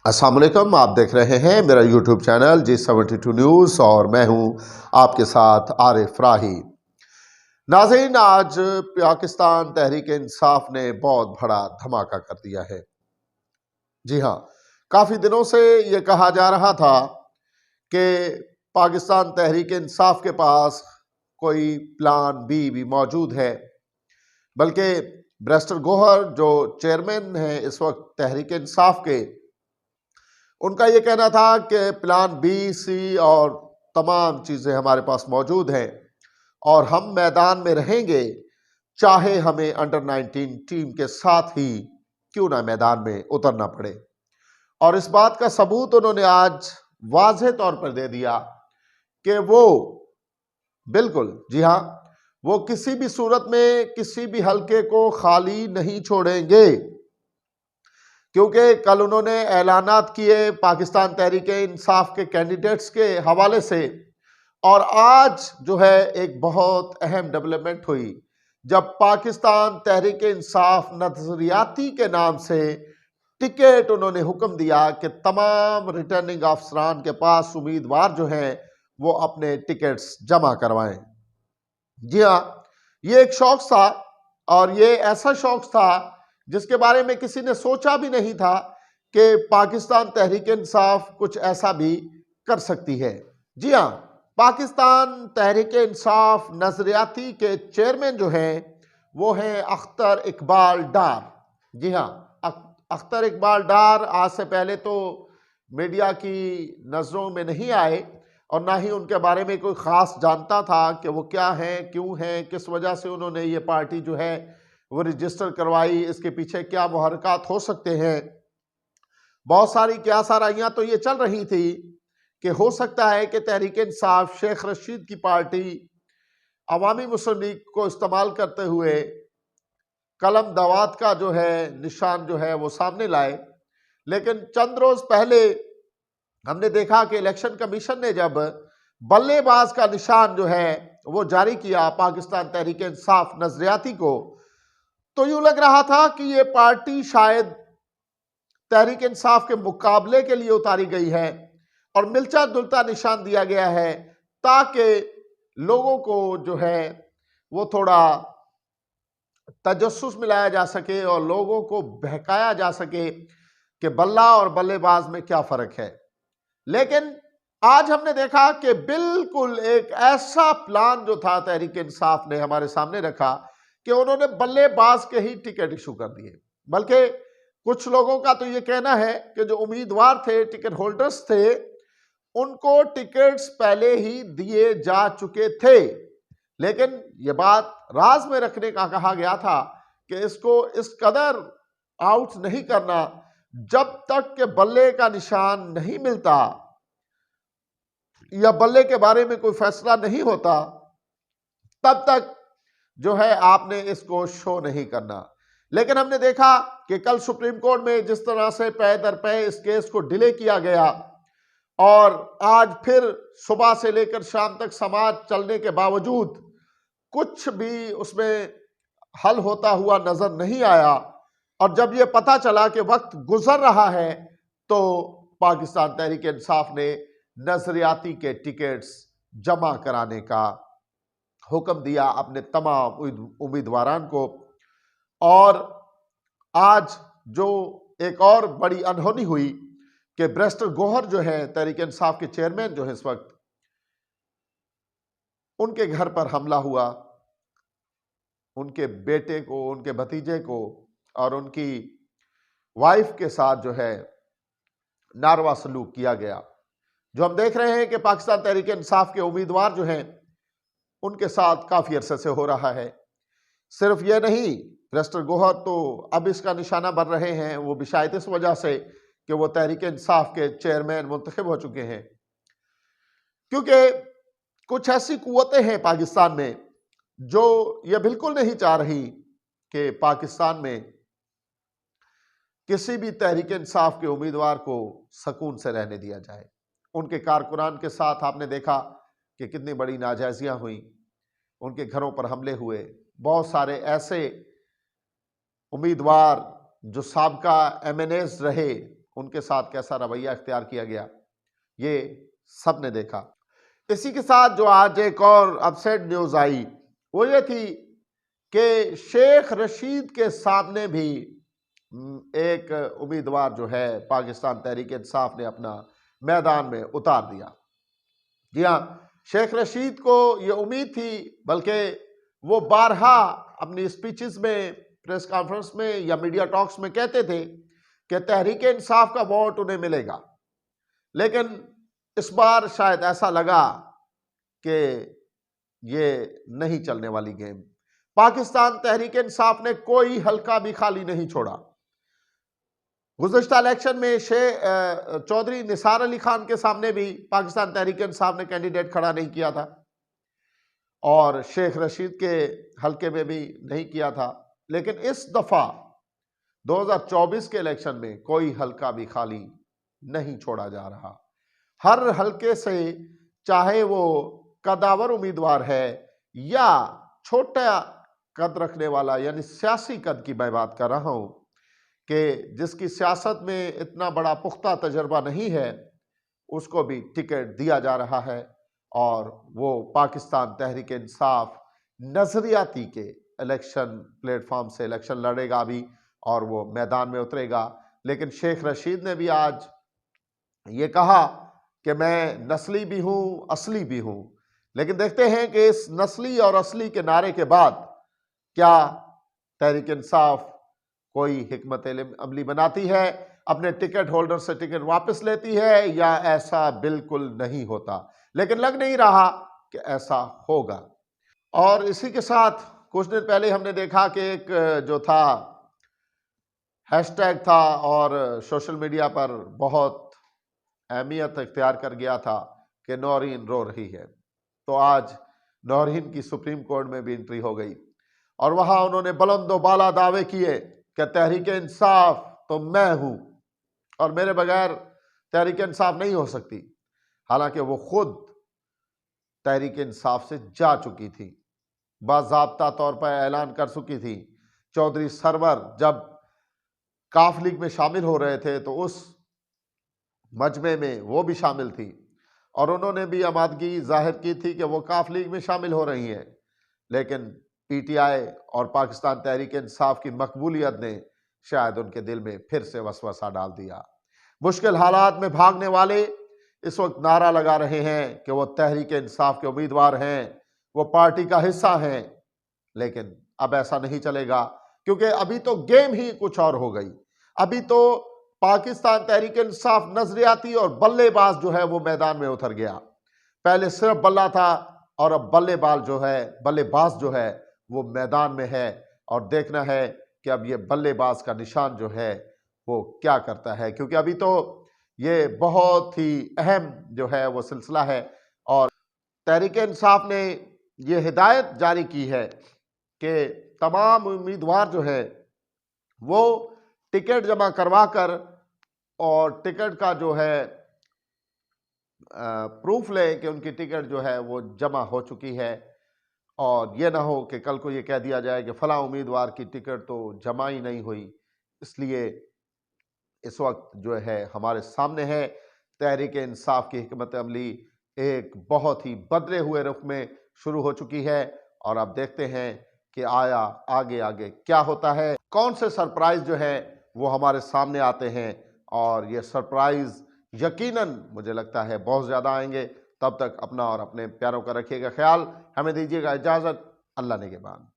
अस्सलाम वालेकुम, आप देख रहे हैं मेरा यूट्यूब चैनल G72 न्यूज़ और मैं हूं आपके साथ आरिफ राही। नाज़रीन, आज पाकिस्तान तहरीक इंसाफ ने बहुत बड़ा धमाका कर दिया है। जी हाँ, काफ़ी दिनों से ये कहा जा रहा था कि पाकिस्तान तहरीक इंसाफ के पास कोई प्लान बी भी मौजूद है, बल्कि बैरिस्टर गौहर जो चेयरमैन हैं इस वक्त तहरीक इंसाफ के, उनका ये कहना था कि प्लान बी, सी और तमाम चीज़ें हमारे पास मौजूद हैं और हम मैदान में रहेंगे, चाहे हमें अंडर 19 टीम के साथ ही क्यों ना मैदान में उतरना पड़े। और इस बात का सबूत उन्होंने आज वाज़ेह तौर पर दे दिया कि वो बिल्कुल, जी हाँ, वो किसी भी सूरत में किसी भी हलके को खाली नहीं छोड़ेंगे, क्योंकि कल उन्होंने ऐलानात किए पाकिस्तान तहरीक इंसाफ के कैंडिडेट्स के हवाले से। और आज जो है एक बहुत अहम डेवलपमेंट हुई जब पाकिस्तान तहरीक इंसाफ नजरियाती के नाम से टिकट उन्होंने हुक्म दिया कि तमाम रिटर्निंग अफसरान के पास उम्मीदवार जो हैं वो अपने टिकट्स जमा करवाएं। जी हाँ, ये एक शौक था और ये ऐसा शौक था जिसके बारे में किसी ने सोचा भी नहीं था कि पाकिस्तान तहरीक इंसाफ कुछ ऐसा भी कर सकती है। जी हाँ, पाकिस्तान तहरीक इंसाफ नजरियाती के चेयरमैन जो हैं वो हैं अख्तर इकबाल डार। जी हाँ, अख्तर इकबाल डार आज से पहले तो मीडिया की नज़रों में नहीं आए और ना ही उनके बारे में कोई ख़ास जानता था कि वो क्या हैं, क्यों हैं, किस वजह से उन्होंने ये पार्टी जो है वो रजिस्टर करवाई, इसके पीछे क्या मुहरकात हो सकते हैं। बहुत सारी क्यासाराइयाँ तो ये चल रही थी कि हो सकता है कि तहरीक इंसाफ शेख रशीद की पार्टी अवामी मुस्लिम लीग को इस्तेमाल करते हुए कलम दवात का जो है निशान जो है वो सामने लाए। लेकिन चंद रोज पहले हमने देखा कि इलेक्शन कमीशन ने जब बल्लेबाज का निशान जो है वो जारी किया पाकिस्तान तहरीक इंसाफ नजरियाती को, तो यूं लग रहा था कि ये पार्टी शायद तहरीक इंसाफ के मुकाबले के लिए उतारी गई है और मिलता जुलता निशान दिया गया है ताकि लोगों को जो है वो थोड़ा तजस्सुस मिलाया जा सके और लोगों को बहकाया जा सके कि बल्ला और बल्लेबाज में क्या फर्क है। लेकिन आज हमने देखा कि बिल्कुल एक ऐसा प्लान जो था तहरीक इंसाफ ने हमारे सामने रखा कि उन्होंने बल्लेबाज के ही टिकट इशू कर दिए। बल्कि कुछ लोगों का तो ये कहना है कि जो उम्मीदवार थे, टिकट होल्डर्स थे, उनको टिकट्स पहले ही दिए जा चुके थे, लेकिन ये बात राज में रखने का कहा गया था कि इसको इस कदर आउट नहीं करना जब तक कि बल्ले का निशान नहीं मिलता या बल्ले के बारे में कोई फैसला नहीं होता, तब तक जो है आपने इसको शो नहीं करना। लेकिन हमने देखा कि कल सुप्रीम कोर्ट में जिस तरह से पै दर पै इस केस को डिले किया गया और आज फिर सुबह से लेकर शाम तक समाज चलने के बावजूद कुछ भी उसमें हल होता हुआ नजर नहीं आया। और जब ये पता चला कि वक्त गुजर रहा है तो पाकिस्तान तहरीक इंसाफ ने नजरियाती के टिकट्स जमा कराने का हुक्म दिया अपने तमाम उम्मीदवारान को। और आज जो एक और बड़ी अनहोनी हुई कि बैरिस्टर गौहर जो है तहरीक इंसाफ के चेयरमैन जो है इस वक्त, उनके घर पर हमला हुआ, उनके बेटे को, उनके भतीजे को और उनकी वाइफ के साथ जो है नारवा सलूक किया गया। जो हम देख रहे हैं कि पाकिस्तान तहरीक इंसाफ के उम्मीदवार जो हैं उनके साथ काफी अरसे से हो रहा है। सिर्फ ये नहीं, बैरिस्टर गौहर तो अब इसका निशाना बन रहे हैं, वो भी शायद इस वजह से कि वो तहरीक इंसाफ के चेयरमैन मुंतखब हो चुके हैं, क्योंकि कुछ ऐसी कुव्वतें हैं पाकिस्तान में जो ये बिल्कुल नहीं चाह रही कि पाकिस्तान में किसी भी तहरीक इंसाफ के उम्मीदवार को सुकून से रहने दिया जाए। उनके कारकुनान के साथ आपने देखा कि कितनी बड़ी नाजायजियां हुई, उनके घरों पर हमले हुए। बहुत सारे ऐसे उम्मीदवार जो साबका MNAs रहे उनके साथ कैसा रवैया इख्तियार किया गया, ये सब ने देखा। इसी के साथ जो आज एक और अपसेट न्यूज़ आई वो ये थी कि शेख रशीद के सामने भी एक उम्मीदवार जो है पाकिस्तान तहरीक इंसाफ ने अपना मैदान में उतार दिया। जी हाँ, शेख रशीद को ये उम्मीद थी, बल्कि वो बारहा अपनी स्पीचेस में, प्रेस कॉन्फ्रेंस में या मीडिया टॉक्स में कहते थे कि तहरीक इंसाफ का वोट उन्हें मिलेगा, लेकिन इस बार शायद ऐसा लगा कि ये नहीं चलने वाली गेम। पाकिस्तान तहरीक इंसाफ ने कोई हल्का भी खाली नहीं छोड़ा। गुज़श्ता इलेक्शन में चौधरी निसार अली खान के सामने भी पाकिस्तान तहरीक इंसाफ ने कैंडिडेट खड़ा नहीं किया था और शेख रशीद के हल्के में भी नहीं किया था, लेकिन इस दफ़ा 2024 के इलेक्शन में कोई हल्का भी खाली नहीं छोड़ा जा रहा। हर हल्के से, चाहे वो कदावर उम्मीदवार है या छोटा कद रखने वाला, यानी सियासी कद की मैं बात कर रहा हूं कि जिसकी सियासत में इतना बड़ा पुख्ता तजर्बा नहीं है, उसको भी टिकट दिया जा रहा है और वो पाकिस्तान तहरीक इंसाफ नजरियाती के इलेक्शन प्लेटफॉर्म से इलेक्शन लड़ेगा भी और वो मैदान में उतरेगा। लेकिन शेख रशीद ने भी आज ये कहा कि मैं नस्ली भी हूं, असली भी हूं। लेकिन देखते हैं कि इस नस्ली और असली के नारे के बाद क्या तहरीक इंसाफ कोई हिकमत अमली बनाती है, अपने टिकट होल्डर से टिकट वापस लेती है, या ऐसा बिल्कुल नहीं होता। लेकिन लग नहीं रहा कि ऐसा होगा। और इसी के साथ कुछ दिन पहले हमने देखा कि एक जो था हैशटैग था और सोशल मीडिया पर बहुत अहमियत इख्तियार कर गया था कि नौरीन रो रही है। तो आज नौरीन की सुप्रीम कोर्ट में भी एंट्री हो गई और वहां उन्होंने बुलंदो बाला दावे किए कि तहरीक इंसाफ तो मैं हूं और मेरे बगैर तहरीक इंसाफ नहीं हो सकती। हालांकि वो खुद तहरीक इंसाफ से जा चुकी थी, बाज़ाब्ता तौर पर ऐलान कर चुकी थी। चौधरी सरवर जब काफ लीग में शामिल हो रहे थे तो उस मजमे में वो भी शामिल थी और उन्होंने भी आमादगी जाहिर की थी कि वो काफ लीग में शामिल हो रही हैं। लेकिन पीटीआई और पाकिस्तान तहरीक इंसाफ की मकबूलियत ने शायद उनके दिल में फिर से वसवसा डाल दिया। मुश्किल हालात में भागने वाले इस वक्त नारा लगा रहे हैं कि वो तहरीक इंसाफ के उम्मीदवार हैं, वो पार्टी का हिस्सा हैं। लेकिन अब ऐसा नहीं चलेगा, क्योंकि अभी तो गेम ही कुछ और हो गई। अभी तो पाकिस्तान तहरीक इंसाफ नजरियाती और बल्लेबाज जो है वो मैदान में उतर गया। पहले सिर्फ बल्ला था और अब बल्लेबाज जो है वो मैदान में है और देखना है कि अब ये बल्लेबाज का निशान जो है वो क्या करता है, क्योंकि अभी तो ये बहुत ही अहम जो है वो सिलसिला है। और तहरीक इंसाफ ने ये हिदायत जारी की है कि तमाम उम्मीदवार जो है वो टिकट जमा करवा कर और टिकट का जो है प्रूफ लें कि उनकी टिकट जो है वो जमा हो चुकी है, और ये ना हो कि कल को ये कह दिया जाए कि फलां उम्मीदवार की टिकट तो जमा ही नहीं हुई। इसलिए इस वक्त जो है हमारे सामने है तहरीक इंसाफ की हिकमत अमली एक बहुत ही बदले हुए रुख में शुरू हो चुकी है। और अब देखते हैं कि आगे आगे क्या होता है, कौन से सरप्राइज जो है वो हमारे सामने आते हैं। और ये सरप्राइज यकीनन मुझे लगता है बहुत ज़्यादा आएंगे। तब तक अपना और अपने प्यारों का रखिएगा ख्याल। हमें दीजिएगा इजाज़त। अल्लाह ने के बाद।